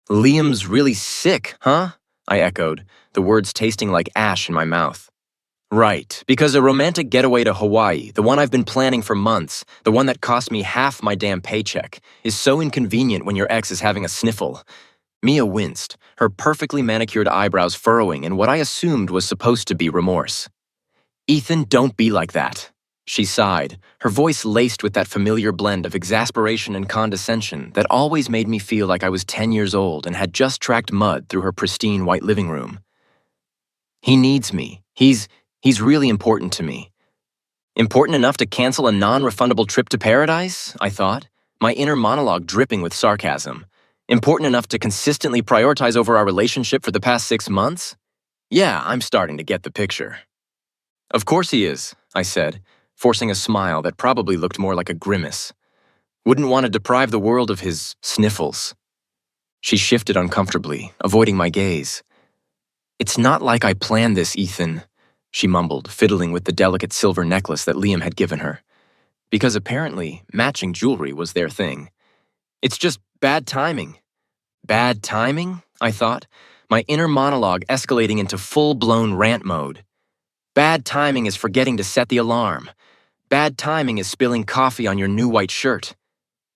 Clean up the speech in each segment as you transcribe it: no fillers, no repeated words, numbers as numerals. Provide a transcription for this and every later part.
Liam's really sick, huh? I echoed, the words tasting like ash in my mouth. Right, because a romantic getaway to Hawaii, the one I've been planning for months, the one that cost me half my damn paycheck, is so inconvenient when your ex is having a sniffle. Mia winced, her perfectly manicured eyebrows furrowing in what I assumed was supposed to be remorse. Ethan, don't be like that. She sighed, her voice laced with that familiar blend of exasperation and condescension that always made me feel like I was 10 years old and had just tracked mud through her pristine white living room. He needs me. He's really important to me. Important enough to cancel a non-refundable trip to paradise, I thought, my inner monologue dripping with sarcasm. Important enough to consistently prioritize over our relationship for the past 6 months? Yeah, I'm starting to get the picture. Of course he is, I said, forcing a smile that probably looked more like a grimace. Wouldn't want to deprive the world of his sniffles. She shifted uncomfortably, avoiding my gaze. It's not like I planned this, Ethan, she mumbled, fiddling with the delicate silver necklace that Liam had given her. Because apparently, matching jewelry was their thing. It's just bad timing. Bad timing? I thought, my inner monologue escalating into full-blown rant mode. Bad timing is forgetting to set the alarm. Bad timing is spilling coffee on your new white shirt.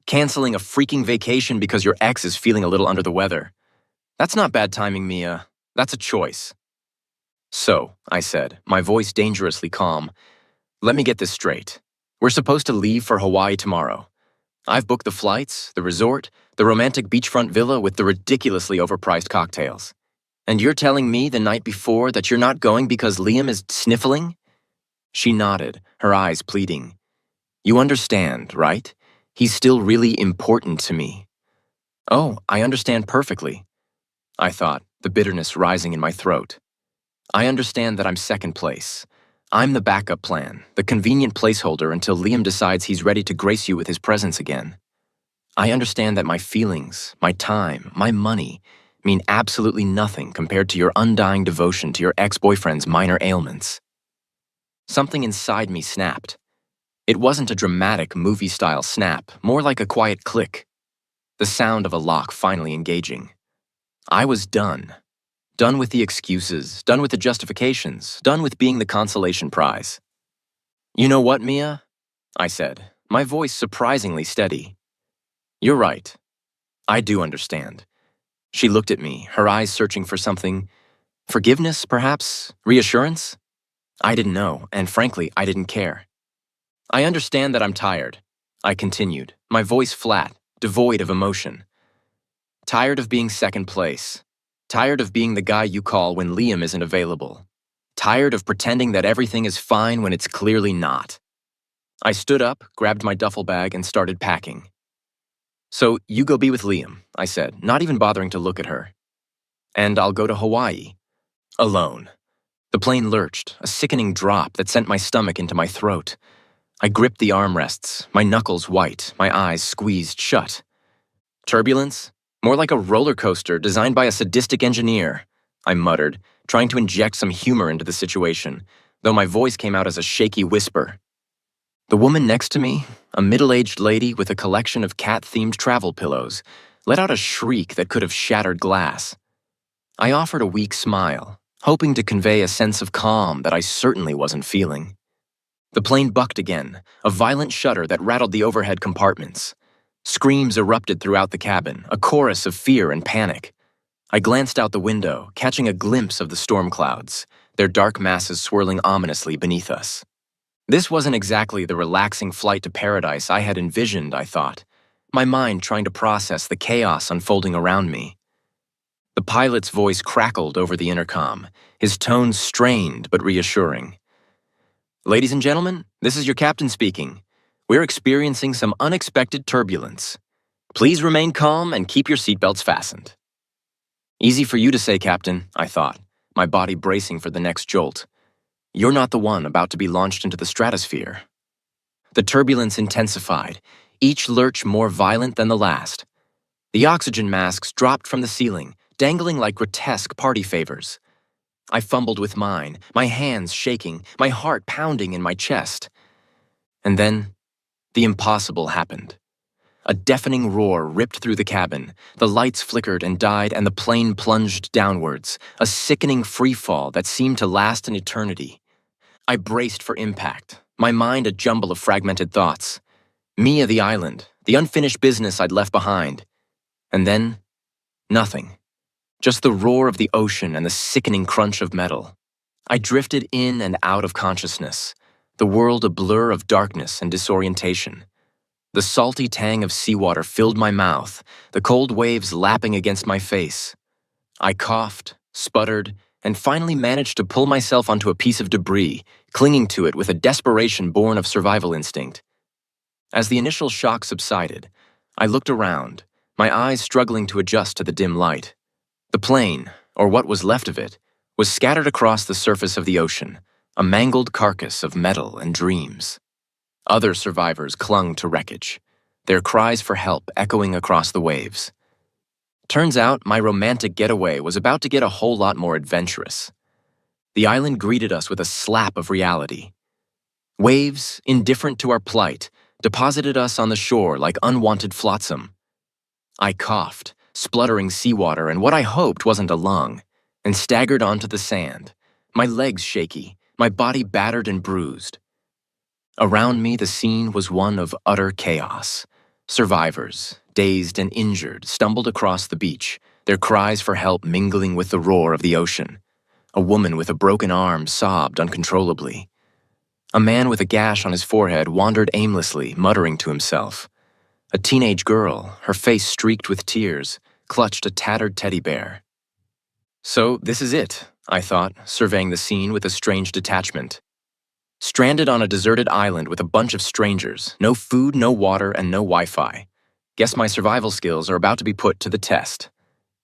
Canceling a freaking vacation because your ex is feeling a little under the weather. That's not bad timing, Mia. That's a choice. So, I said, my voice dangerously calm, let me get this straight. We're supposed to leave for Hawaii tomorrow. I've booked the flights, the resort, the romantic beachfront villa with the ridiculously overpriced cocktails. And you're telling me the night before that you're not going because Liam is sniffling? She nodded, her eyes pleading. You understand, right? He's still really important to me. Oh, I understand perfectly, I thought, the bitterness rising in my throat. I understand that I'm second place. I'm the backup plan, the convenient placeholder until Liam decides he's ready to grace you with his presence again. I understand that my feelings, my time, my money mean absolutely nothing compared to your undying devotion to your ex-boyfriend's minor ailments. Something inside me snapped. It wasn't a dramatic movie-style snap, more like a quiet click. The sound of a lock finally engaging. I was done. Done with the excuses, done with the justifications, done with being the consolation prize. You know what, Mia? I said, my voice surprisingly steady. You're right. I do understand. She looked at me, her eyes searching for something. Forgiveness, perhaps? Reassurance? I didn't know, and frankly, I didn't care. I understand that I'm tired, I continued, my voice flat, devoid of emotion. Tired of being second place. Tired of being the guy you call when Liam isn't available. Tired of pretending that everything is fine when it's clearly not. I stood up, grabbed my duffel bag, and started packing. So you go be with Liam, I said, not even bothering to look at her. And I'll go to Hawaii. Alone. The plane lurched, a sickening drop that sent my stomach into my throat. I gripped the armrests, my knuckles white, my eyes squeezed shut. Turbulence? More like a roller coaster designed by a sadistic engineer, I muttered, trying to inject some humor into the situation, though my voice came out as a shaky whisper. The woman next to me, a middle-aged lady with a collection of cat-themed travel pillows, let out a shriek that could have shattered glass. I offered a weak smile, hoping to convey a sense of calm that I certainly wasn't feeling. The plane bucked again, a violent shudder that rattled the overhead compartments. Screams erupted throughout the cabin, a chorus of fear and panic. I glanced out the window, catching a glimpse of the storm clouds, their dark masses swirling ominously beneath us. This wasn't exactly the relaxing flight to paradise I had envisioned, I thought, my mind trying to process the chaos unfolding around me. The pilot's voice crackled over the intercom, his tones strained but reassuring. Ladies and gentlemen, this is your captain speaking. We're experiencing some unexpected turbulence. Please remain calm and keep your seatbelts fastened. Easy for you to say, Captain, I thought, my body bracing for the next jolt. You're not the one about to be launched into the stratosphere. The turbulence intensified, each lurch more violent than the last. The oxygen masks dropped from the ceiling, dangling like grotesque party favors. I fumbled with mine, my hands shaking, my heart pounding in my chest. And then, the impossible happened. A deafening roar ripped through the cabin. The lights flickered and died, and the plane plunged downwards, a sickening freefall that seemed to last an eternity. I braced for impact, my mind a jumble of fragmented thoughts. Mia the island, the unfinished business I'd left behind. And then, nothing. Just the roar of the ocean and the sickening crunch of metal. I drifted in and out of consciousness, the world a blur of darkness and disorientation. The salty tang of seawater filled my mouth, the cold waves lapping against my face. I coughed, sputtered, and finally managed to pull myself onto a piece of debris, clinging to it with a desperation born of survival instinct. As the initial shock subsided, I looked around, my eyes struggling to adjust to the dim light. The plane, or what was left of it, was scattered across the surface of the ocean, a mangled carcass of metal and dreams. Other survivors clung to wreckage, their cries for help echoing across the waves. Turns out my romantic getaway was about to get a whole lot more adventurous. The island greeted us with a slap of reality. Waves, indifferent to our plight, deposited us on the shore like unwanted flotsam. I coughed, spluttering seawater and what I hoped wasn't a lung, and staggered onto the sand, my legs shaky, my body battered and bruised. Around me, the scene was one of utter chaos. Survivors, dazed and injured, stumbled across the beach, their cries for help mingling with the roar of the ocean. A woman with a broken arm sobbed uncontrollably. A man with a gash on his forehead wandered aimlessly, muttering to himself. A teenage girl, her face streaked with tears, clutched a tattered teddy bear. So this is it, I thought, surveying the scene with a strange detachment. Stranded on a deserted island with a bunch of strangers, no food, no water, and no Wi-Fi. Guess my survival skills are about to be put to the test.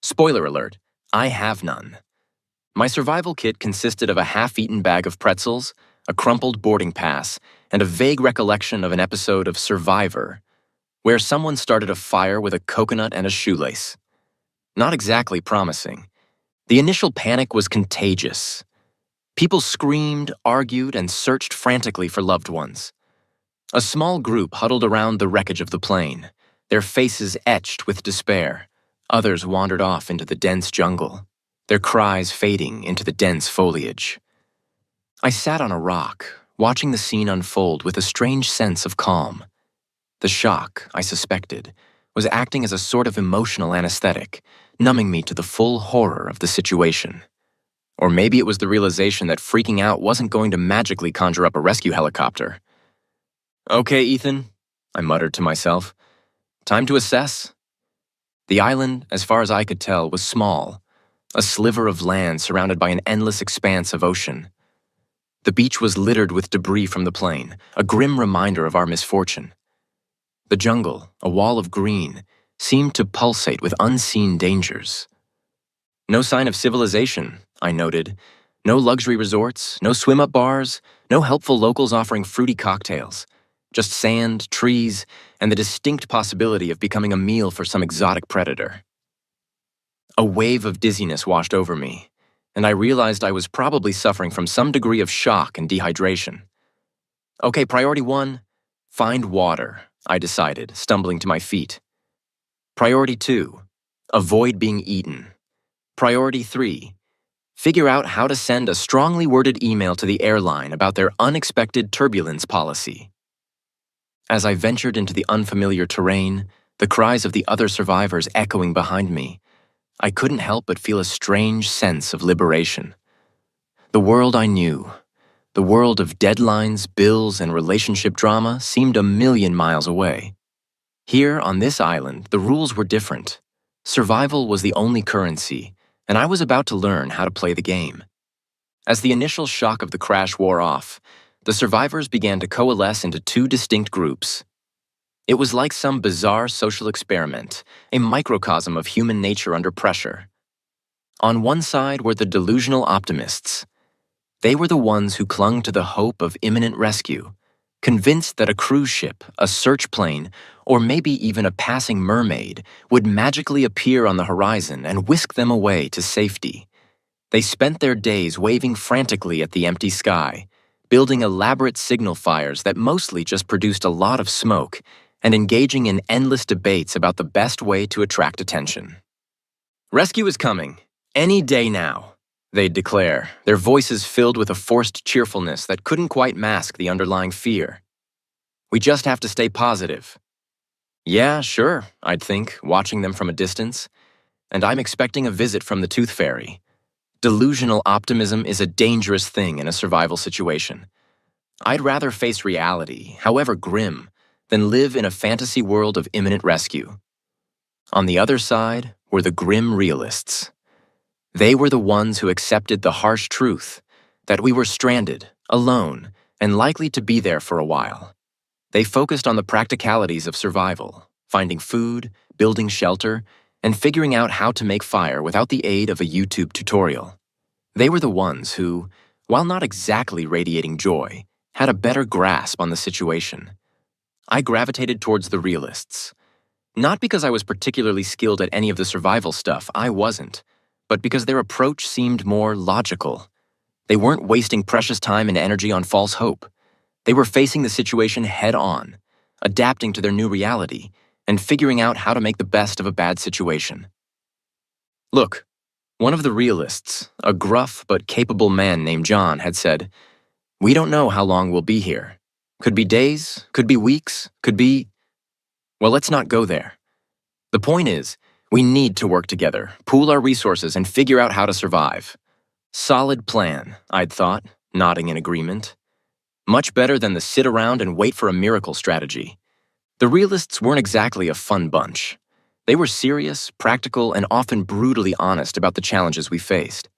Spoiler alert, I have none. My survival kit consisted of a half-eaten bag of pretzels, a crumpled boarding pass, and a vague recollection of an episode of Survivor, where someone started a fire with a coconut and a shoelace. Not exactly promising. The initial panic was contagious. People screamed, argued, and searched frantically for loved ones. A small group huddled around the wreckage of the plane, their faces etched with despair. Others wandered off into the dense jungle, their cries fading into the dense foliage. I sat on a rock, watching the scene unfold with a strange sense of calm. The shock, I suspected, was acting as a sort of emotional anesthetic, numbing me to the full horror of the situation. Or maybe it was the realization that freaking out wasn't going to magically conjure up a rescue helicopter. Okay, Ethan, I muttered to myself. Time to assess. The island, as far as I could tell, was small, a sliver of land surrounded by an endless expanse of ocean. The beach was littered with debris from the plane, a grim reminder of our misfortune. The jungle, a wall of green, seemed to pulsate with unseen dangers. No sign of civilization, I noted. No luxury resorts, no swim-up bars, no helpful locals offering fruity cocktails. Just sand, trees, and the distinct possibility of becoming a meal for some exotic predator. A wave of dizziness washed over me, and I realized I was probably suffering from some degree of shock and dehydration. Okay, priority 1, find water, I decided, stumbling to my feet. Priority 2, avoid being eaten. Priority 3, figure out how to send a strongly worded email to the airline about their unexpected turbulence policy. As I ventured into the unfamiliar terrain, the cries of the other survivors echoing behind me, I couldn't help but feel a strange sense of liberation. The world I knew, the world of deadlines, bills, and relationship drama seemed a million miles away. Here on this island, the rules were different. Survival was the only currency, and I was about to learn how to play the game. As the initial shock of the crash wore off, the survivors began to coalesce into 2 distinct groups. It was like some bizarre social experiment, a microcosm of human nature under pressure. On one side were the delusional optimists. They were the ones who clung to the hope of imminent rescue, convinced that a cruise ship, a search plane, or maybe even a passing mermaid would magically appear on the horizon and whisk them away to safety. They spent their days waving frantically at the empty sky, building elaborate signal fires that mostly just produced a lot of smoke, and engaging in endless debates about the best way to attract attention. "Rescue is coming, any day now," they'd declare, their voices filled with a forced cheerfulness that couldn't quite mask the underlying fear. "We just have to stay positive." "Yeah, sure," I'd think, watching them from a distance. "And I'm expecting a visit from the Tooth Fairy." Delusional optimism is a dangerous thing in a survival situation. I'd rather face reality, however grim, than live in a fantasy world of imminent rescue. On the other side were the grim realists. They were the ones who accepted the harsh truth that we were stranded, alone, and likely to be there for a while. They focused on the practicalities of survival, finding food, building shelter, and figuring out how to make fire without the aid of a YouTube tutorial. They were the ones who, while not exactly radiating joy, had a better grasp on the situation. I gravitated towards the realists. Not because I was particularly skilled at any of the survival stuff, I wasn't, but because their approach seemed more logical. They weren't wasting precious time and energy on false hope. They were facing the situation head-on, adapting to their new reality, and figuring out how to make the best of a bad situation. Look, one of the realists, a gruff but capable man named John, had said, "We don't know how long we'll be here. Could be days, could be weeks, could be..." Well, let's not go there. The point is, we need to work together, pool our resources, and figure out how to survive. Solid plan, I'd thought, nodding in agreement. Much better than the sit around and wait for a miracle strategy. The realists weren't exactly a fun bunch. They were serious, practical, and often brutally honest about the challenges we faced.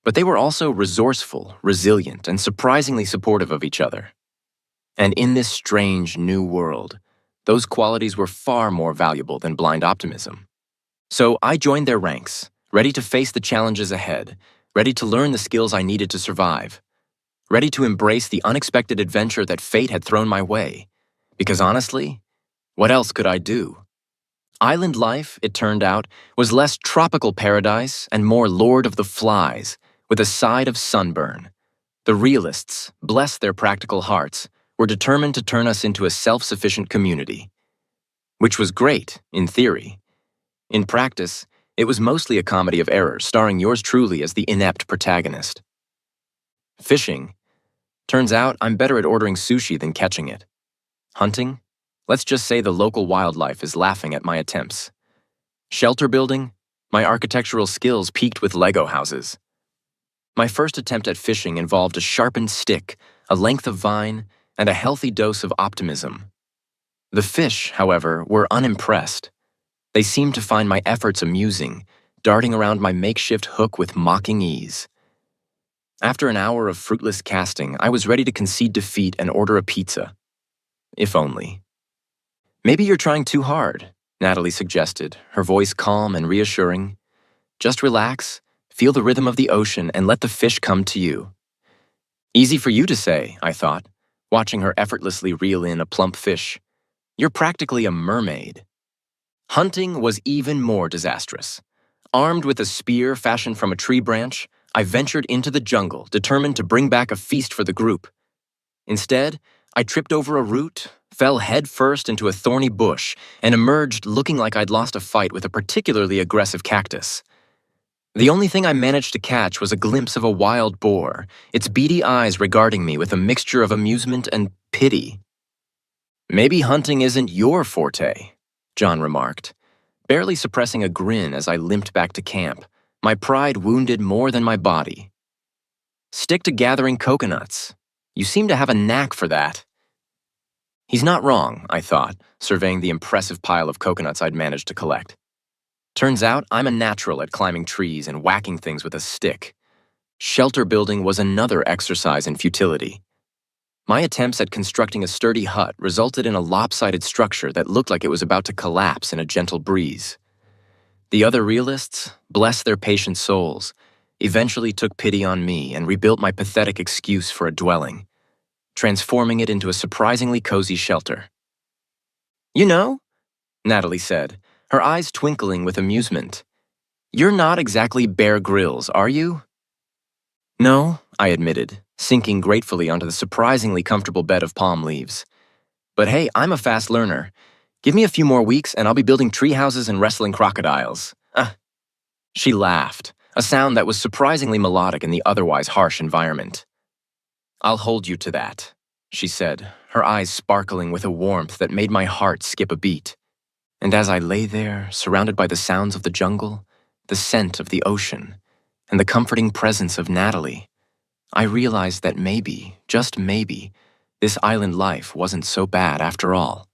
But they were also resourceful, resilient, and surprisingly supportive of each other. And in this strange new world, those qualities were far more valuable than blind optimism. So I joined their ranks, ready to face the challenges ahead, ready to learn the skills I needed to survive, ready to embrace the unexpected adventure that fate had thrown my way. Because honestly, what else could I do? Island life, it turned out, was less tropical paradise and more Lord of the Flies, with a side of sunburn. The realists, bless their practical hearts, were determined to turn us into a self-sufficient community. Which was great, in theory. In practice, it was mostly a comedy of errors, starring yours truly as the inept protagonist. Fishing. Turns out I'm better at ordering sushi than catching it. Hunting. Let's just say the local wildlife is laughing at my attempts. Shelter building. My architectural skills peaked with Lego houses. My first attempt at fishing involved a sharpened stick, a length of vine, and a healthy dose of optimism. The fish, however, were unimpressed. They seemed to find my efforts amusing, darting around my makeshift hook with mocking ease. After an hour of fruitless casting, I was ready to concede defeat and order a pizza. If only. "Maybe you're trying too hard," Natalie suggested, her voice calm and reassuring. "Just relax, feel the rhythm of the ocean, and let the fish come to you." Easy for you to say, I thought, watching her effortlessly reel in a plump fish. "You're practically a mermaid." Hunting was even more disastrous. Armed with a spear fashioned from a tree branch, I ventured into the jungle, determined to bring back a feast for the group. Instead, I tripped over a root, fell headfirst into a thorny bush, and emerged looking like I'd lost a fight with a particularly aggressive cactus. The only thing I managed to catch was a glimpse of a wild boar, its beady eyes regarding me with a mixture of amusement and pity. "Maybe hunting isn't your forte," John remarked, barely suppressing a grin as I limped back to camp, my pride wounded more than my body. "Stick to gathering coconuts. You seem to have a knack for that." He's not wrong, I thought, surveying the impressive pile of coconuts I'd managed to collect. Turns out I'm a natural at climbing trees and whacking things with a stick. Shelter building was another exercise in futility. My attempts at constructing a sturdy hut resulted in a lopsided structure that looked like it was about to collapse in a gentle breeze. The other realists, bless their patient souls, eventually took pity on me and rebuilt my pathetic excuse for a dwelling, transforming it into a surprisingly cozy shelter. "You know," Natalie said, her eyes twinkling with amusement, "you're not exactly Bear Grylls, are you?" "No," I admitted, sinking gratefully onto the surprisingly comfortable bed of palm leaves. "But hey, I'm a fast learner. Give me a few more weeks and I'll be building tree houses and wrestling crocodiles. She laughed, a sound that was surprisingly melodic in the otherwise harsh environment. I'll hold you to that, she said, her eyes sparkling with a warmth that made my heart skip a beat. And as I lay there, surrounded by the sounds of the jungle, the scent of the ocean, and the comforting presence of Natalie, I realized that maybe, just maybe, this island life wasn't so bad after all.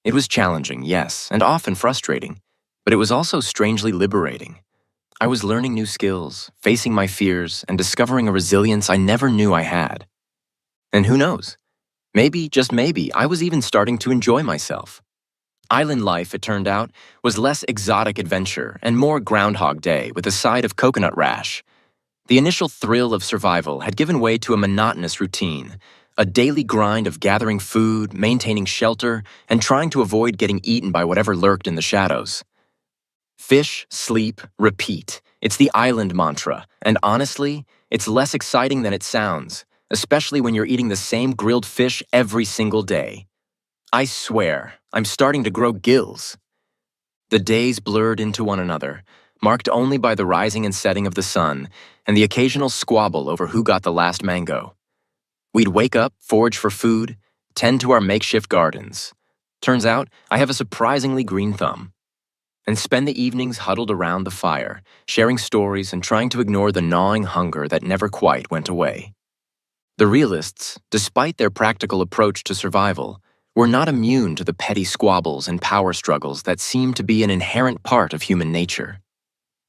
It was challenging, yes, and often frustrating, but it was also strangely liberating. I was learning new skills, facing my fears, and discovering a resilience I never knew I had. And who knows? Maybe, just maybe, I was even starting to enjoy myself. Island life, it turned out, was less exotic adventure and more Groundhog Day with a side of coconut rash. The initial thrill of survival had given way to a monotonous routine, a daily grind of gathering food, maintaining shelter, and trying to avoid getting eaten by whatever lurked in the shadows. Fish, sleep, repeat. It's the island mantra, and honestly, it's less exciting than it sounds, especially when you're eating the same grilled fish every single day. I swear, I'm starting to grow gills. The days blurred into one another, marked only by the rising and setting of the sun and the occasional squabble over who got the last mango. We'd wake up, forage for food, tend to our makeshift gardens. Turns out, I have a surprisingly green thumb. And spend the evenings huddled around the fire, sharing stories and trying to ignore the gnawing hunger that never quite went away. The realists, despite their practical approach to survival, were not immune to the petty squabbles and power struggles that seem to be an inherent part of human nature.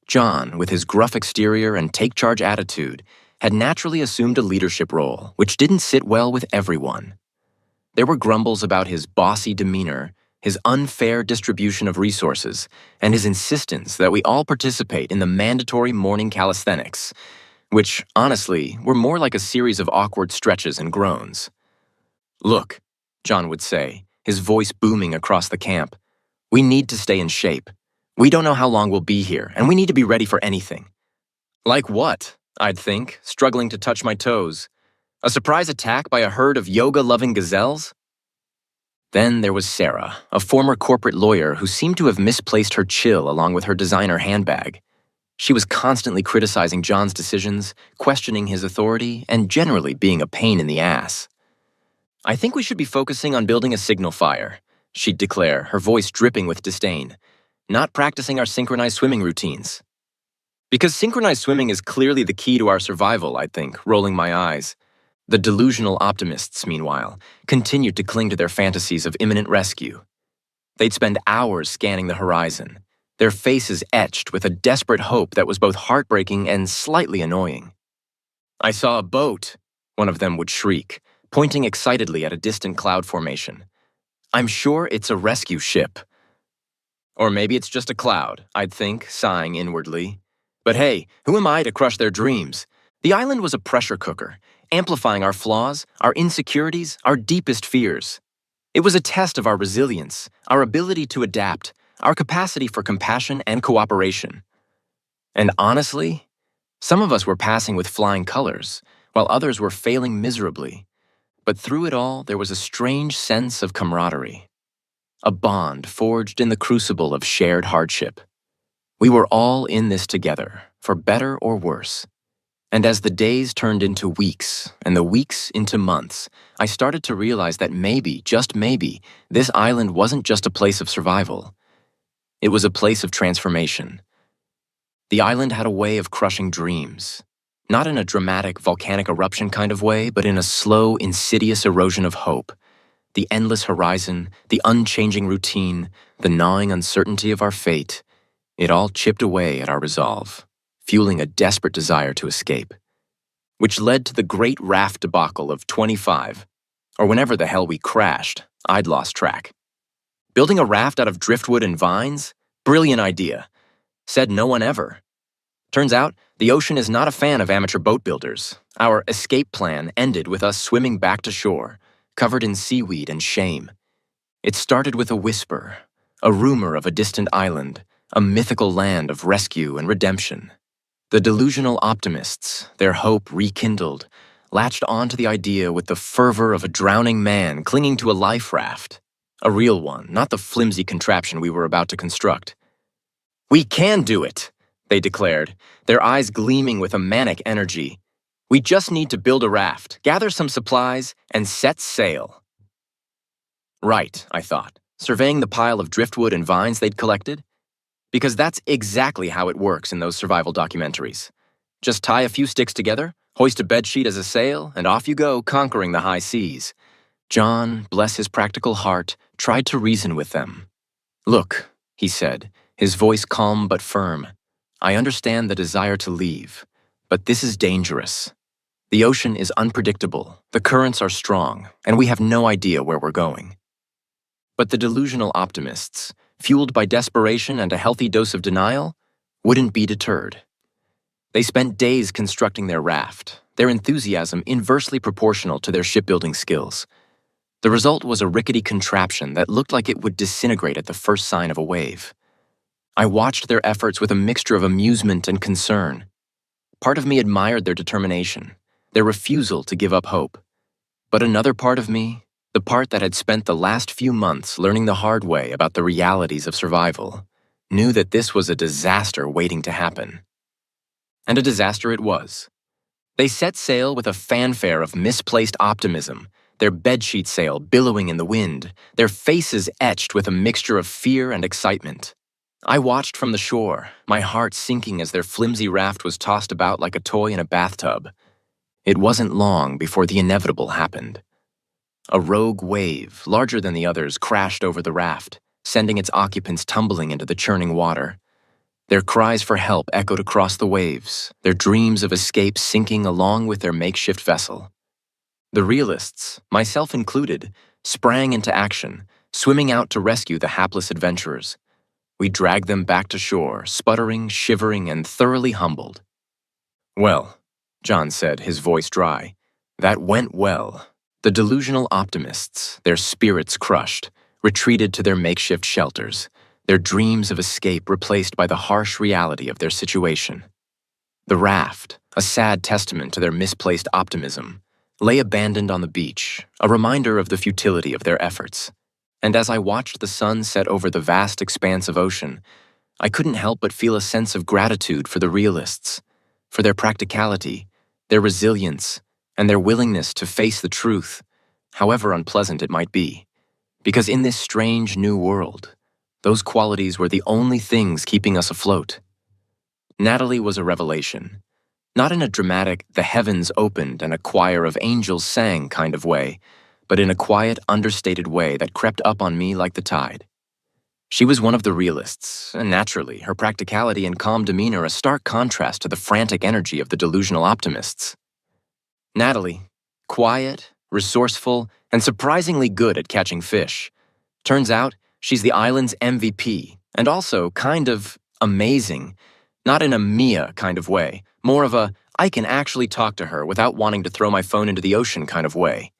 John, with his gruff exterior and take-charge attitude, had naturally assumed a leadership role, which didn't sit well with everyone. There were grumbles about his bossy demeanor, his unfair distribution of resources, and his insistence that we all participate in the mandatory morning calisthenics, which, honestly, were more like a series of awkward stretches and groans. "Look," John would say, his voice booming across the camp, "we need to stay in shape. We don't know how long we'll be here, and we need to be ready for anything." Like what? I'd think, struggling to touch my toes. A surprise attack by a herd of yoga-loving gazelles? Then there was Sarah, a former corporate lawyer who seemed to have misplaced her chill along with her designer handbag. She was constantly criticizing John's decisions, questioning his authority, and generally being a pain in the ass. "I think we should be focusing on building a signal fire," she'd declare, her voice dripping with disdain, "not practicing our synchronized swimming routines." Because synchronized swimming is clearly the key to our survival, I'd think, rolling my eyes. The delusional optimists, meanwhile, continued to cling to their fantasies of imminent rescue. They'd spend hours scanning the horizon, their faces etched with a desperate hope that was both heartbreaking and slightly annoying. "I saw a boat," one of them would shriek, pointing excitedly at a distant cloud formation. "I'm sure it's a rescue ship." Or maybe it's just a cloud, I'd think, sighing inwardly. But hey, who am I to crush their dreams? The island was a pressure cooker, amplifying our flaws, our insecurities, our deepest fears. It was a test of our resilience, our ability to adapt, our capacity for compassion and cooperation. And honestly, some of us were passing with flying colors, while others were failing miserably. But through it all, there was a strange sense of camaraderie, a bond forged in the crucible of shared hardship. We were all in this together, for better or worse. And as the days turned into weeks, and the weeks into months, I started to realize that maybe, just maybe, this island wasn't just a place of survival. It was a place of transformation. The island had a way of crushing dreams. Not in a dramatic, volcanic eruption kind of way, but in a slow, insidious erosion of hope. The endless horizon, the unchanging routine, the gnawing uncertainty of our fate, it all chipped away at our resolve, fueling a desperate desire to escape. Which led to the great raft debacle of 25, or whenever the hell we crashed, I'd lost track. Building a raft out of driftwood and vines? Brilliant idea. Said no one ever. Turns out, the ocean is not a fan of amateur boat builders. Our escape plan ended with us swimming back to shore, covered in seaweed and shame. It started with a whisper, a rumor of a distant island, a mythical land of rescue and redemption. The delusional optimists, their hope rekindled, latched onto the idea with the fervor of a drowning man clinging to a life raft. A real one, not the flimsy contraption we were about to construct. "We can do it," they declared, their eyes gleaming with a manic energy. "We just need to build a raft, gather some supplies, and set sail." Right, I thought, surveying the pile of driftwood and vines they'd collected. Because that's exactly how it works in those survival documentaries. Just tie a few sticks together, hoist a bedsheet as a sail, and off you go, conquering the high seas. John, bless his practical heart, tried to reason with them. "Look," he said, his voice calm but firm, "I understand the desire to leave, but this is dangerous. The ocean is unpredictable, the currents are strong, and we have no idea where we're going." But the delusional optimists, fueled by desperation and a healthy dose of denial, wouldn't be deterred. They spent days constructing their raft, their enthusiasm inversely proportional to their shipbuilding skills. The result was a rickety contraption that looked like it would disintegrate at the first sign of a wave. I watched their efforts with a mixture of amusement and concern. Part of me admired their determination, their refusal to give up hope. But another part of me, the part that had spent the last few months learning the hard way about the realities of survival, knew that this was a disaster waiting to happen. And a disaster it was. They set sail with a fanfare of misplaced optimism, their bedsheet sail billowing in the wind, their faces etched with a mixture of fear and excitement. I watched from the shore, my heart sinking as their flimsy raft was tossed about like a toy in a bathtub. It wasn't long before the inevitable happened. A rogue wave, larger than the others, crashed over the raft, sending its occupants tumbling into the churning water. Their cries for help echoed across the waves, their dreams of escape sinking along with their makeshift vessel. The realists, myself included, sprang into action, swimming out to rescue the hapless adventurers. We dragged them back to shore, sputtering, shivering, and thoroughly humbled. "Well," John said, his voice dry, "that went well." The delusional optimists, their spirits crushed, retreated to their makeshift shelters, their dreams of escape replaced by the harsh reality of their situation. The raft, a sad testament to their misplaced optimism, lay abandoned on the beach, a reminder of the futility of their efforts. And as I watched the sun set over the vast expanse of ocean, I couldn't help but feel a sense of gratitude for the realists, for their practicality, their resilience, and their willingness to face the truth, however unpleasant it might be. Because in this strange new world, those qualities were the only things keeping us afloat. Natalie was a revelation, not in a dramatic, the heavens opened and a choir of angels sang kind of way, but in a quiet, understated way that crept up on me like the tide. She was one of the realists, and naturally, her practicality and calm demeanor a stark contrast to the frantic energy of the delusional optimists. Natalie, quiet, resourceful, and surprisingly good at catching fish. Turns out, she's the island's MVP, and also kind of amazing. Not in a Mia kind of way, more of a I can actually talk to her without wanting to throw my phone into the ocean kind of way.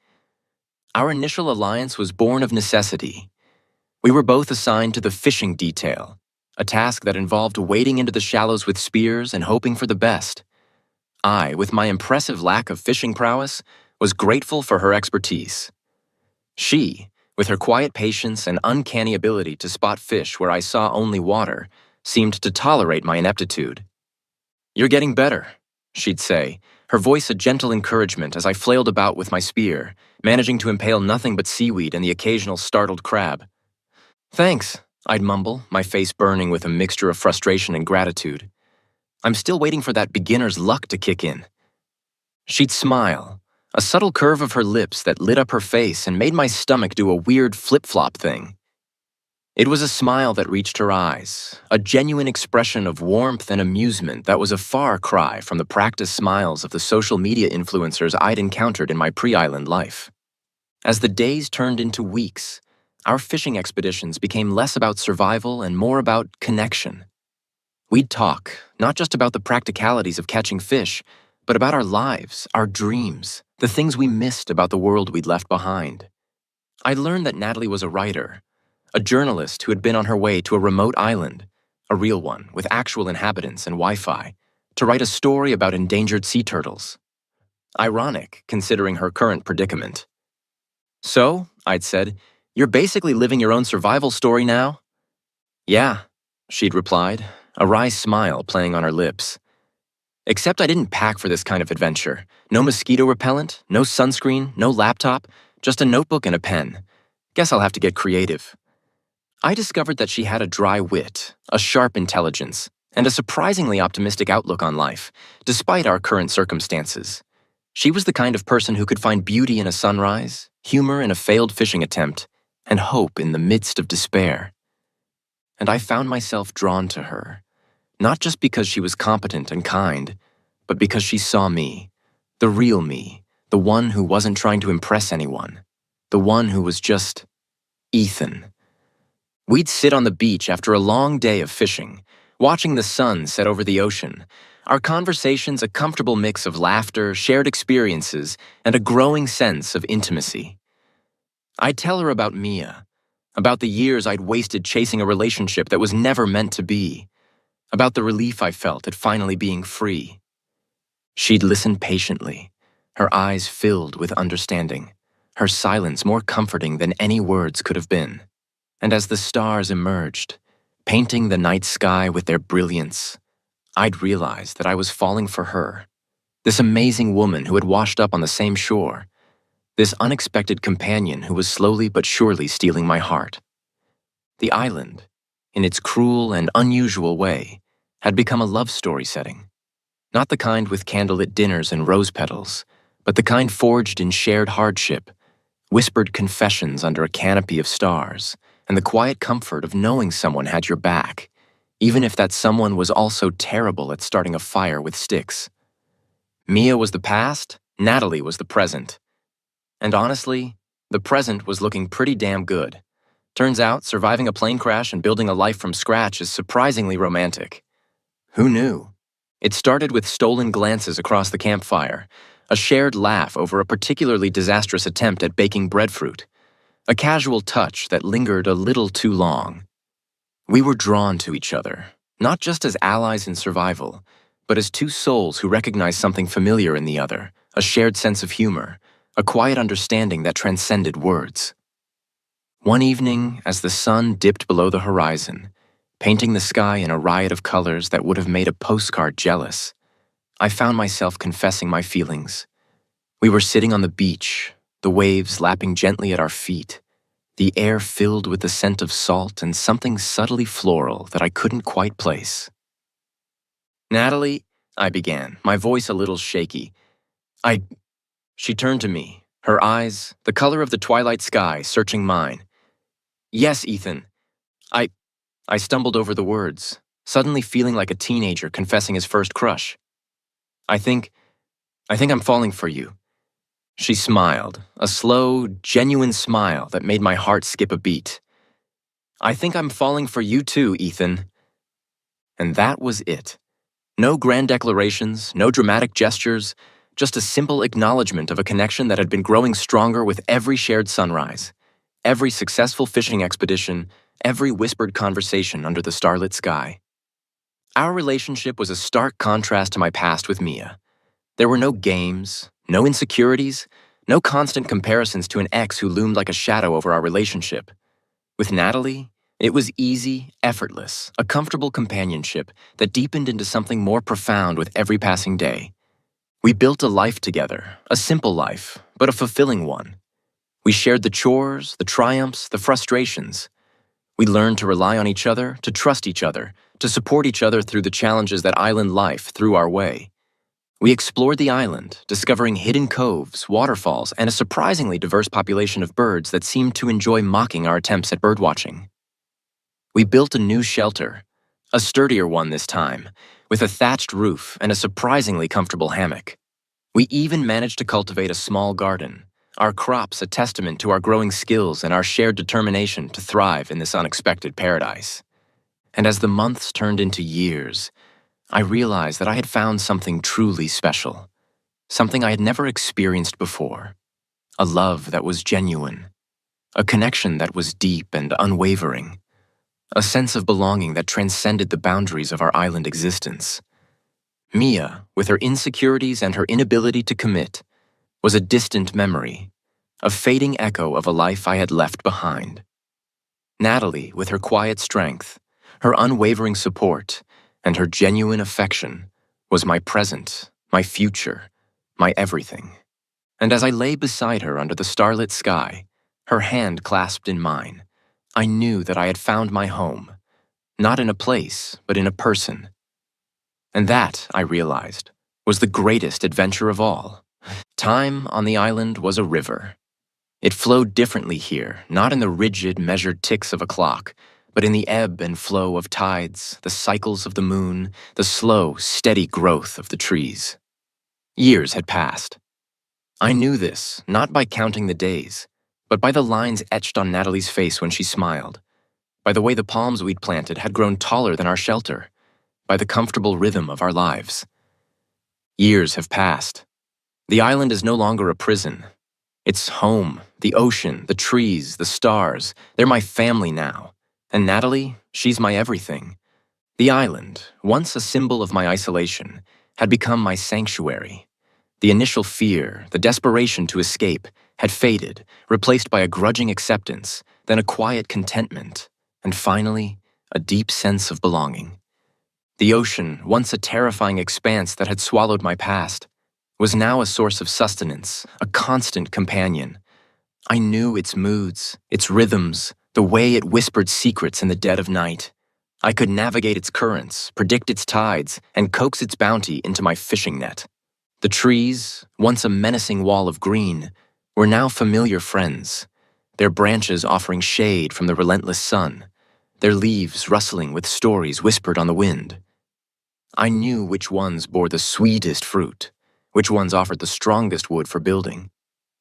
Our initial alliance was born of necessity. We were both assigned to the fishing detail, a task that involved wading into the shallows with spears and hoping for the best. I, with my impressive lack of fishing prowess, was grateful for her expertise. She, with her quiet patience and uncanny ability to spot fish where I saw only water, seemed to tolerate my ineptitude. "You're getting better," she'd say, her voice a gentle encouragement as I flailed about with my spear, managing to impale nothing but seaweed and the occasional startled crab. "Thanks," I'd mumble, my face burning with a mixture of frustration and gratitude. "I'm still waiting for that beginner's luck to kick in." She'd smile, a subtle curve of her lips that lit up her face and made my stomach do a weird flip-flop thing. It was a smile that reached her eyes, a genuine expression of warmth and amusement that was a far cry from the practiced smiles of the social media influencers I'd encountered in my pre-island life. As the days turned into weeks, our fishing expeditions became less about survival and more about connection. We'd talk, not just about the practicalities of catching fish, but about our lives, our dreams, the things we missed about the world we'd left behind. I learned that Natalie was a writer, a journalist who had been on her way to a remote island, a real one with actual inhabitants and Wi-Fi, to write a story about endangered sea turtles. Ironic, considering her current predicament. "So," I'd said, You're basically living your own survival story now? Yeah, she'd replied, a wry smile playing on her lips. Except I didn't pack for this kind of adventure. No mosquito repellent, no sunscreen, no laptop, just a notebook and a pen. Guess I'll have to get creative. I discovered that she had a dry wit, a sharp intelligence, and a surprisingly optimistic outlook on life, despite our current circumstances. She was the kind of person who could find beauty in a sunrise, humor in a failed fishing attempt, and hope in the midst of despair. And I found myself drawn to her, not just because she was competent and kind, but because she saw me, the real me, the one who wasn't trying to impress anyone, the one who was just Ethan. We'd sit on the beach after a long day of fishing, watching the sun set over the ocean, our conversations a comfortable mix of laughter, shared experiences, and a growing sense of intimacy. I'd tell her about Mia, about the years I'd wasted chasing a relationship that was never meant to be, about the relief I felt at finally being free. She'd listen patiently, her eyes filled with understanding, her silence more comforting than any words could have been. And as the stars emerged, painting the night sky with their brilliance, I'd realized that I was falling for her, this amazing woman who had washed up on the same shore, this unexpected companion who was slowly but surely stealing my heart. The island, in its cruel and unusual way, had become a love story setting. Not the kind with candlelit dinners and rose petals, but the kind forged in shared hardship, whispered confessions under a canopy of stars, and the quiet comfort of knowing someone had your back, even if that someone was also terrible at starting a fire with sticks. Mia was the past, Natalie was the present. And honestly, the present was looking pretty damn good. Turns out, surviving a plane crash and building a life from scratch is surprisingly romantic. Who knew? It started with stolen glances across the campfire, a shared laugh over a particularly disastrous attempt at baking breadfruit, a casual touch that lingered a little too long. We were drawn to each other, not just as allies in survival, but as two souls who recognized something familiar in the other, a shared sense of humor, a quiet understanding that transcended words. One evening, as the sun dipped below the horizon, painting the sky in a riot of colors that would have made a postcard jealous, I found myself confessing my feelings. We were sitting on the beach, the waves lapping gently at our feet, the air filled with the scent of salt and something subtly floral that I couldn't quite place. "Natalie," I began, my voice a little shaky. She turned to me, her eyes, the color of the twilight sky, searching mine. "Yes, Ethan. I stumbled over the words, suddenly feeling like a teenager confessing his first crush. I think I'm falling for you." She smiled, a slow, genuine smile that made my heart skip a beat. "I think I'm falling for you too, Ethan." And that was it. No grand declarations, no dramatic gestures, just a simple acknowledgement of a connection that had been growing stronger with every shared sunrise, every successful fishing expedition, every whispered conversation under the starlit sky. Our relationship was a stark contrast to my past with Mia. There were no games, no insecurities, no constant comparisons to an ex who loomed like a shadow over our relationship. With Natalie, it was easy, effortless, a comfortable companionship that deepened into something more profound with every passing day. We built a life together, a simple life, but a fulfilling one. We shared the chores, the triumphs, the frustrations. We learned to rely on each other, to trust each other, to support each other through the challenges that island life threw our way. We explored the island, discovering hidden coves, waterfalls, and a surprisingly diverse population of birds that seemed to enjoy mocking our attempts at birdwatching. We built a new shelter, a sturdier one this time, with a thatched roof and a surprisingly comfortable hammock. We even managed to cultivate a small garden, our crops a testament to our growing skills and our shared determination to thrive in this unexpected paradise. And as the months turned into years, I realized that I had found something truly special, something I had never experienced before, a love that was genuine, a connection that was deep and unwavering, a sense of belonging that transcended the boundaries of our island existence. Mia, with her insecurities and her inability to commit, was a distant memory, a fading echo of a life I had left behind. Natalie, with her quiet strength, her unwavering support, and her genuine affection, was my present, my future, my everything. And as I lay beside her under the starlit sky, her hand clasped in mine, I knew that I had found my home, not in a place, but in a person. And that, I realized, was the greatest adventure of all. Time on the island was a river. It flowed differently here, not in the rigid, measured ticks of a clock, but in the ebb and flow of tides, the cycles of the moon, the slow, steady growth of the trees. Years had passed. I knew this, not by counting the days, but by the lines etched on Natalie's face when she smiled, by the way the palms we'd planted had grown taller than our shelter, by the comfortable rhythm of our lives. Years have passed. The island is no longer a prison. It's home, the ocean, the trees, the stars. They're my family now. And Natalie, she's my everything. The island, once a symbol of my isolation, had become my sanctuary. The initial fear, the desperation to escape, had faded, replaced by a grudging acceptance, then a quiet contentment, and finally, a deep sense of belonging. The ocean, once a terrifying expanse that had swallowed my past, was now a source of sustenance, a constant companion. I knew its moods, its rhythms, the way it whispered secrets in the dead of night. I could navigate its currents, predict its tides, and coax its bounty into my fishing net. The trees, once a menacing wall of green, were now familiar friends, their branches offering shade from the relentless sun, their leaves rustling with stories whispered on the wind. I knew which ones bore the sweetest fruit, which ones offered the strongest wood for building,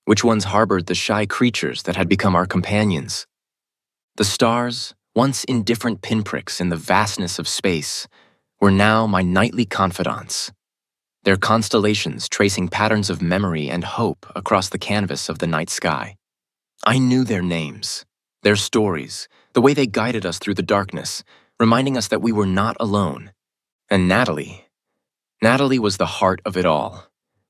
which ones harbored the shy creatures that had become our companions. The stars, once indifferent pinpricks in the vastness of space, were now my nightly confidants, their constellations tracing patterns of memory and hope across the canvas of the night sky. I knew their names, their stories, the way they guided us through the darkness, reminding us that we were not alone. And Natalie was the heart of it all.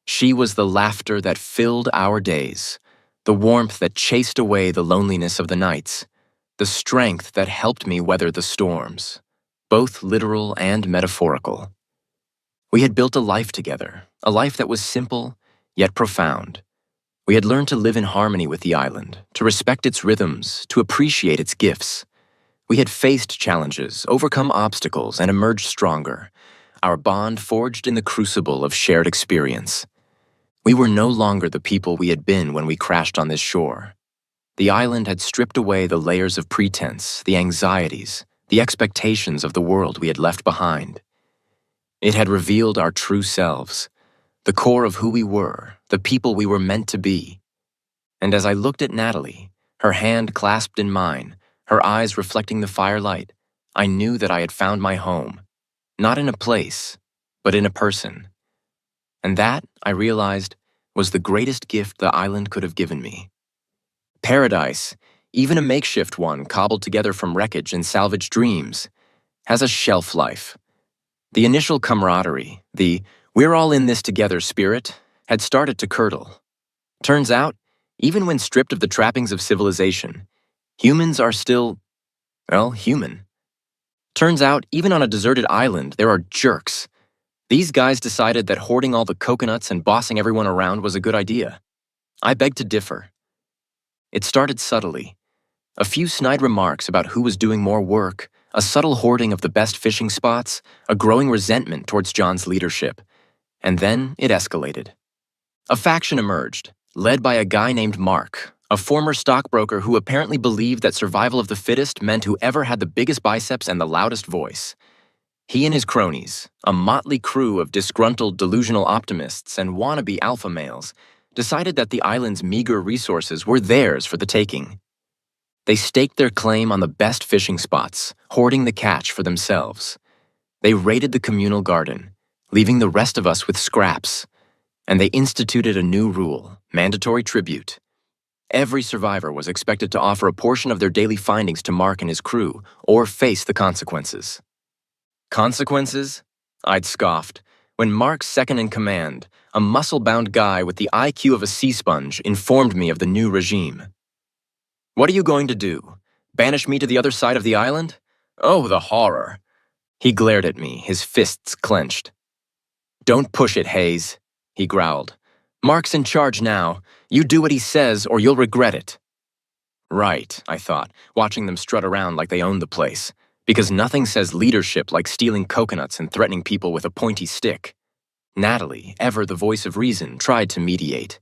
She was the laughter that filled our days, the warmth that chased away the loneliness of the nights, the strength that helped me weather the storms, both literal and metaphorical. We had built a life together, a life that was simple, yet profound. We had learned to live in harmony with the island, to respect its rhythms, to appreciate its gifts. We had faced challenges, overcome obstacles, and emerged stronger, our bond forged in the crucible of shared experience. We were no longer the people we had been when we crashed on this shore. The island had stripped away the layers of pretense, the anxieties, the expectations of the world we had left behind. It had revealed our true selves, the core of who we were, the people we were meant to be. And as I looked at Natalie, her hand clasped in mine, her eyes reflecting the firelight, I knew that I had found my home, not in a place, but in a person. And that, I realized, was the greatest gift the island could have given me. Paradise, even a makeshift one cobbled together from wreckage and salvaged dreams, has a shelf life. The initial camaraderie, the "we're all in this together" spirit, had started to curdle. Turns out, even when stripped of the trappings of civilization, humans are still, well, human. Turns out, even on a deserted island, there are jerks. These guys decided that hoarding all the coconuts and bossing everyone around was a good idea. I beg to differ. It started subtly. A few snide remarks about who was doing more work, a subtle hoarding of the best fishing spots, a growing resentment towards John's leadership. And then it escalated. A faction emerged, led by a guy named Mark, a former stockbroker who apparently believed that survival of the fittest meant whoever had the biggest biceps and the loudest voice. He and his cronies, a motley crew of disgruntled delusional optimists and wannabe alpha males, decided that the island's meager resources were theirs for the taking. They staked their claim on the best fishing spots, hoarding the catch for themselves. They raided the communal garden, leaving the rest of us with scraps. And they instituted a new rule, mandatory tribute. Every survivor was expected to offer a portion of their daily findings to Mark and his crew, or face the consequences. Consequences? I'd scoffed. when Mark's second-in-command, a muscle-bound guy with the IQ of a sea sponge, informed me of the new regime. "What are you going to do? Banish me to the other side of the island? Oh, the horror." He glared at me, his fists clenched. "Don't push it, Hayes," he growled. "Mark's in charge now. You do what he says or you'll regret it." Right, I thought, watching them strut around like they owned the place, because nothing says leadership like stealing coconuts and threatening people with a pointy stick. Natalie, ever the voice of reason, tried to mediate.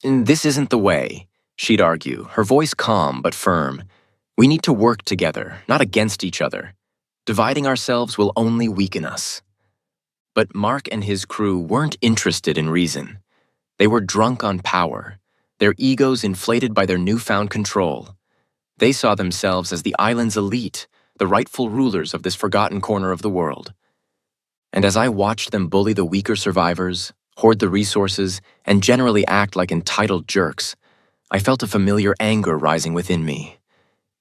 "This isn't the way," she'd argue, her voice calm but firm. "We need to work together, not against each other. Dividing ourselves will only weaken us." But Mark and his crew weren't interested in reason. They were drunk on power, their egos inflated by their newfound control. They saw themselves as the island's elite, the rightful rulers of this forgotten corner of the world. And as I watched them bully the weaker survivors, hoard the resources, and generally act like entitled jerks, I felt a familiar anger rising within me.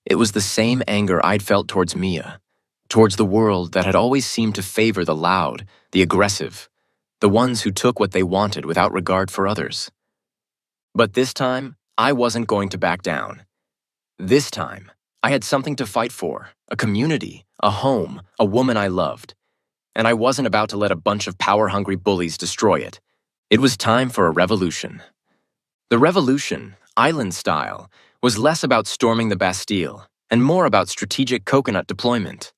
It was the same anger I'd felt towards Mia, towards the world that had always seemed to favor the loud, the aggressive, the ones who took what they wanted without regard for others. But this time, I wasn't going to back down. This time, I had something to fight for, a community, a home, a woman I loved. And I wasn't about to let a bunch of power-hungry bullies destroy it. It was time for a revolution. The revolution, island style, was less about storming the Bastille and more about strategic coconut deployment.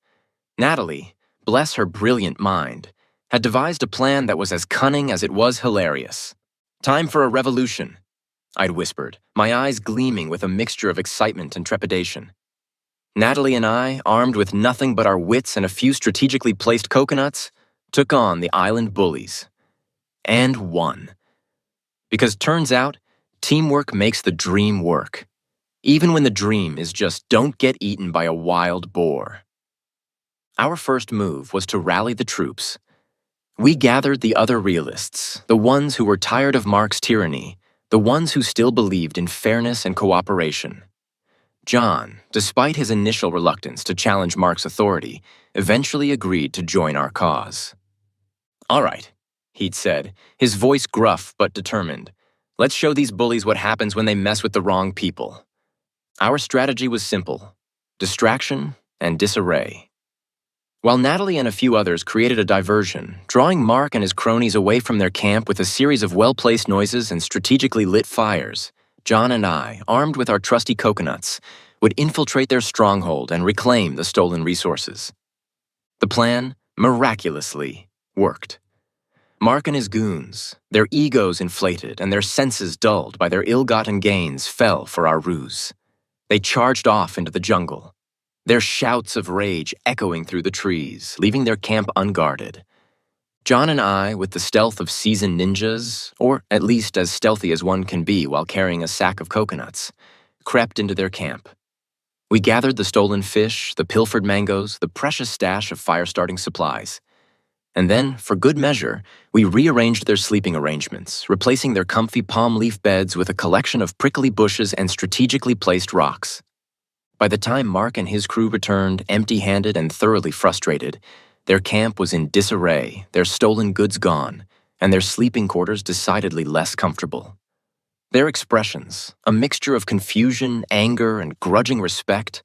Natalie, bless her brilliant mind, had devised a plan that was as cunning as it was hilarious. "Time for a revolution," I'd whispered, my eyes gleaming with a mixture of excitement and trepidation. Natalie and I, armed with nothing but our wits and a few strategically placed coconuts, took on the island bullies. And won. Because turns out, teamwork makes the dream work. Even when the dream is just don't get eaten by a wild boar. Our first move was to rally the troops. We gathered the other realists, the ones who were tired of Mark's tyranny, the ones who still believed in fairness and cooperation. John, despite his initial reluctance to challenge Mark's authority, eventually agreed to join our cause. "All right," he'd said, his voice gruff but determined. "Let's show these bullies what happens when they mess with the wrong people." Our strategy was simple: distraction and disarray. While Natalie and a few others created a diversion, drawing Mark and his cronies away from their camp with a series of well-placed noises and strategically lit fires, John and I, armed with our trusty coconuts, would infiltrate their stronghold and reclaim the stolen resources. The plan, miraculously, worked. Mark and his goons, their egos inflated and their senses dulled by their ill-gotten gains, fell for our ruse. They charged off into the jungle, their shouts of rage echoing through the trees, leaving their camp unguarded. John and I, with the stealth of seasoned ninjas, or at least as stealthy as one can be while carrying a sack of coconuts, crept into their camp. We gathered the stolen fish, the pilfered mangoes, the precious stash of fire-starting supplies. And then, for good measure, we rearranged their sleeping arrangements, replacing their comfy palm leaf beds with a collection of prickly bushes and strategically placed rocks. By the time Mark and his crew returned, empty-handed and thoroughly frustrated, their camp was in disarray, their stolen goods gone, and their sleeping quarters decidedly less comfortable. Their expressions, a mixture of confusion, anger, and grudging respect,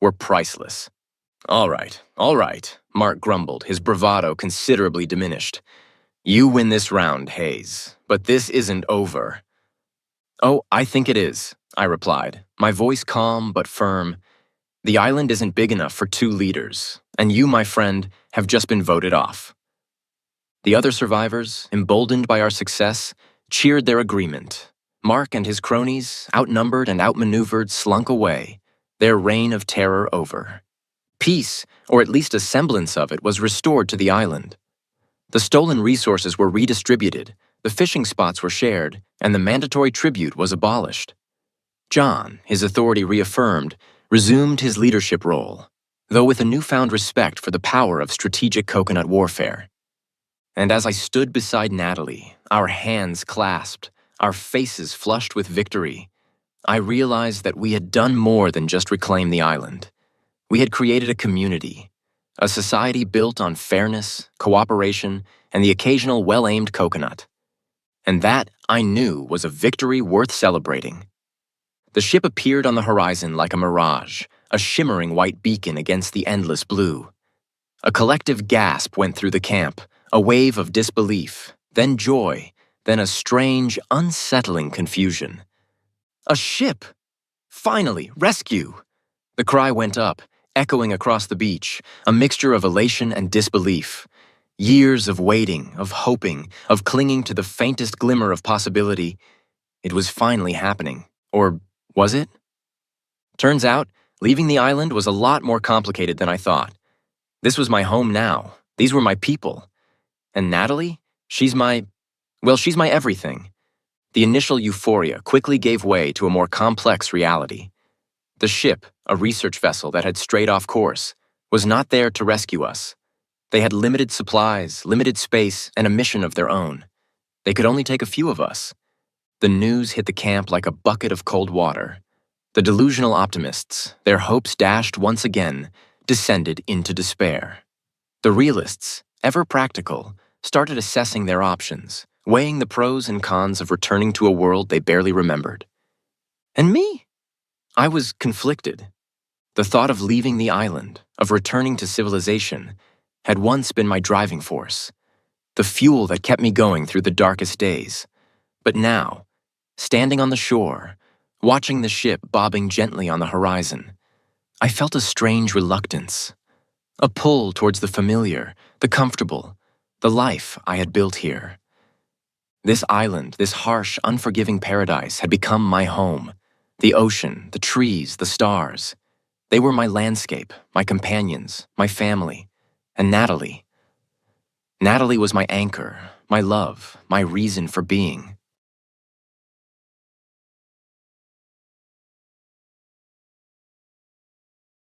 were priceless. All right, Mark grumbled, his bravado considerably diminished. "You win this round, Hayes, but this isn't over." "Oh, I think it is," I replied, my voice calm but firm. "The island isn't big enough for two leaders, and you, my friend, have just been voted off." The other survivors, emboldened by our success, cheered their agreement. Mark and his cronies, outnumbered and outmaneuvered, slunk away, their reign of terror over. Peace, or at least a semblance of it, was restored to the island. The stolen resources were redistributed, the fishing spots were shared, and the mandatory tribute was abolished. John, his authority reaffirmed, resumed his leadership role, though with a newfound respect for the power of strategic coconut warfare. And as I stood beside Natalie, our hands clasped, our faces flushed with victory, I realized that we had done more than just reclaim the island. We had created a community A society built on fairness, cooperation, and the occasional well-aimed coconut. And that, I knew, was a victory worth celebrating. The ship appeared on the horizon like a mirage, a shimmering white beacon against the endless blue. A collective gasp went through the camp, a wave of disbelief, then joy, then a strange, unsettling confusion. A ship! Finally, rescue! The cry went up, echoing across the beach, a mixture of elation and disbelief. Years of waiting, of hoping, of clinging to the faintest glimmer of possibility. It was finally happening. Or was it? Turns out, leaving the island was a lot more complicated than I thought. This was my home now. These were my people. And Natalie? She's my everything. The initial euphoria quickly gave way to a more complex reality. The ship, a research vessel that had strayed off course, was not there to rescue us. They had limited supplies, limited space, and a mission of their own. They could only take a few of us. The news hit the camp like a bucket of cold water. The delusional optimists, their hopes dashed once again, descended into despair. The realists, ever practical, started assessing their options, weighing the pros and cons of returning to a world they barely remembered. And me? I was conflicted. The thought of leaving the island, of returning to civilization, had once been my driving force, the fuel that kept me going through the darkest days. But now, standing on the shore, watching the ship bobbing gently on the horizon, I felt a strange reluctance, a pull towards the familiar, the comfortable, the life I had built here. This island, this harsh, unforgiving paradise had become my home. The ocean, the trees, the stars. They were my landscape, my companions, my family, and Natalie. Natalie was my anchor, my love, my reason for being.